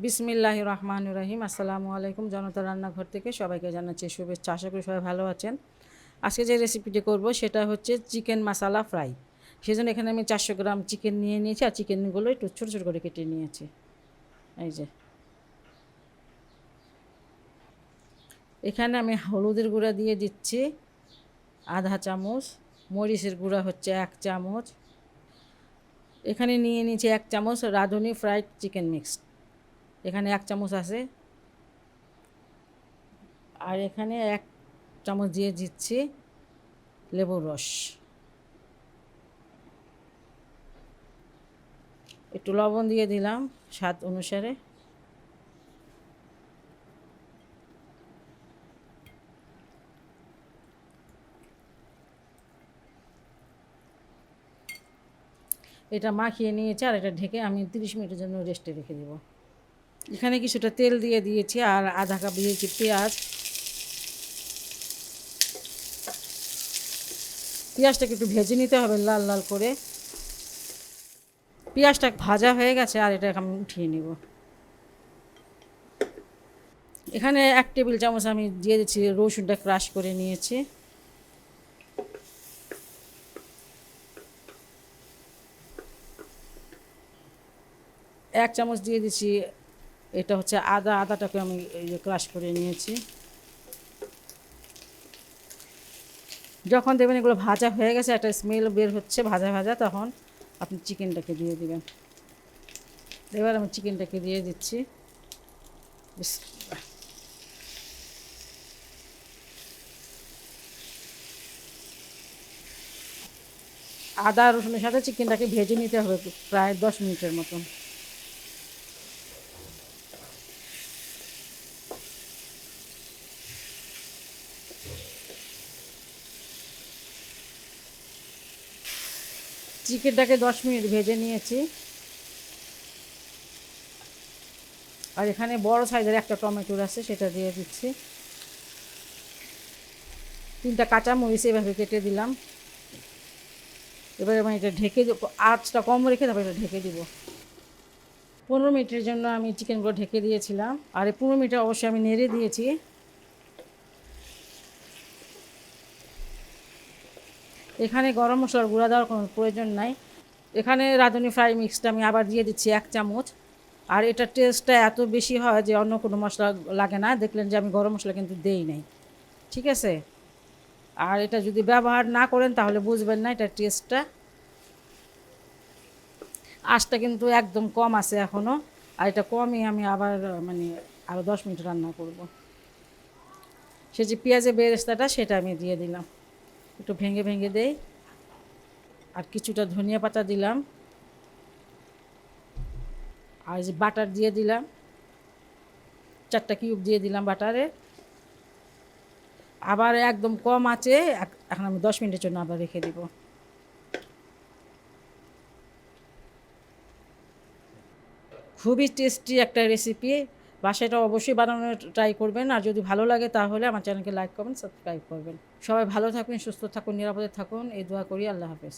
বিসমিল্লাহির রহমানির রহিম। আসসালামু আলাইকুম। জনতা রান্নাঘর থেকে সবাইকে জানাচ্ছি শুভেচ্ছা। আশা করি সবাই ভালো আছেন। আজকে যে রেসিপিটি করব সেটা হচ্ছে চিকেন মশলা ফ্রাই। সেজন্য এখানে আমি 400 গ্রাম চিকেন নিয়ে নিয়েছি, আর চিকেনগুলো একটু ছোটো ছোটো করে কেটে নিয়েছি। এই যে এখানে আমি হলুদের গুঁড়া দিয়ে দিচ্ছি আধা চামচ, মরিচের গুঁড়া হচ্ছে 1 চামচ, এখানে নিয়ে নিয়েছি 1 চামচ রাঁধুনি ফ্রাইড চিকেন মিক্স, এখানে 1 চামচ আছে। আর এখানে 1 চামচ দিয়ে দিচ্ছি লেবুর রস, একটু লবণ দিয়ে দিলাম স্বাদ অনুসারে। এটা মাখিয়ে নিয়েছি, আর এটা ঢেকে আমি 30 মিনিটের জন্য রেস্টে রেখে দেব। এখানে কিছুটা তেল দিয়ে দিয়েছি, আর আধা কাপ দিয়েছি পেঁয়াজ। পেঁয়াজটাকে একটু ভেজে নিতে হবে লাল লাল করে। পেঁয়াজটা ভাজা হয়ে গেছে, আর এটা আমি উঠিয়ে নেব। এখানে 1 টেবিল চামচ আমি দিয়ে দিচ্ছি রসুনটা ক্রাশ করে নিয়েছি। এক চামচ দিয়ে দিচ্ছি, এটা হচ্ছে আদাটাকে আমি ক্রাশ করে নিয়েছি। যখন দেখবেন এগুলো ভাজা হয়ে গেছে, একটা স্মেল বের হচ্ছে ভাজা ভাজা, তখন আপনি চিকেনটাকে দিয়ে দিবেন। এবার আমি চিকেনটাকে দিয়ে দিচ্ছি। আদা রসুনের সাথে চিকেনটাকে ভেজে নিতে হবে প্রায় 10 মিনিটের মতন। চিকেনটাকে 10 মিনিট ভেজে নিয়েছি। আর এখানে বড় সাইজের একটা টমেটোর আছে, সেটা দিয়ে দিচ্ছি। 3টা কাঁচামরিচ এভাবে কেটে দিলাম। এবারে আমি এটা ঢেকে আঁচটা কম রেখে তারপরে এটা ঢেকে দিব। 15 মিনিটের জন্য আমি চিকেনগুলো ঢেকে দিয়েছিলাম, আর এই 15 মিনিটে অবশ্যই আমি নেড়ে দিয়েছি। এখানে গরম মশলার গুঁড়া দেওয়ার কোনো প্রয়োজন নাই। এখানে রাঁধুনি ফ্রাই মিক্সটা আমি আবার দিয়ে দিচ্ছি 1 চামচ। আর এটার টেস্টটা এত বেশি হয় যে অন্য কোনো মশলা লাগে না। দেখলেন যে আমি গরম মশলা কিন্তু দেই নাই, ঠিক আছে? আর এটা যদি ব্যবহার না করেন তাহলে বুঝবেন না এটার টেস্টটা। আঁচটা কিন্তু একদম কম আছে এখনও, আর এটা কমই আমি আবার আরও 10 মিনিট রান্না করব। সে যে পেঁয়াজের বেরেস্তাটা সেটা আমি দিয়ে দিলাম, একটু ভেঙে ভেঙে দেই। আর কিছুটা ধনিয়া পাতা দিলাম, আর যে বাটার দিয়ে দিলাম 4টা কিউব দিয়ে দিলাম বাটারে। আবার একদম কম আঁচে এখন আমি 10 মিনিটের জন্য আবার রেখে দিব। খুবই টেস্টি একটা রেসিপি, বাসাটা অবশ্যই বানানোর ট্রাই করবেন। আর যদি ভালো লাগে তাহলে আমার চ্যানেলকে লাইক করবেন, সাবস্ক্রাইব করবেন। সবাই ভালো থাকুন, সুস্থ থাকুন, নিরাপদে থাকুন, এই দোয়া করি। আল্লাহ হাফেজ।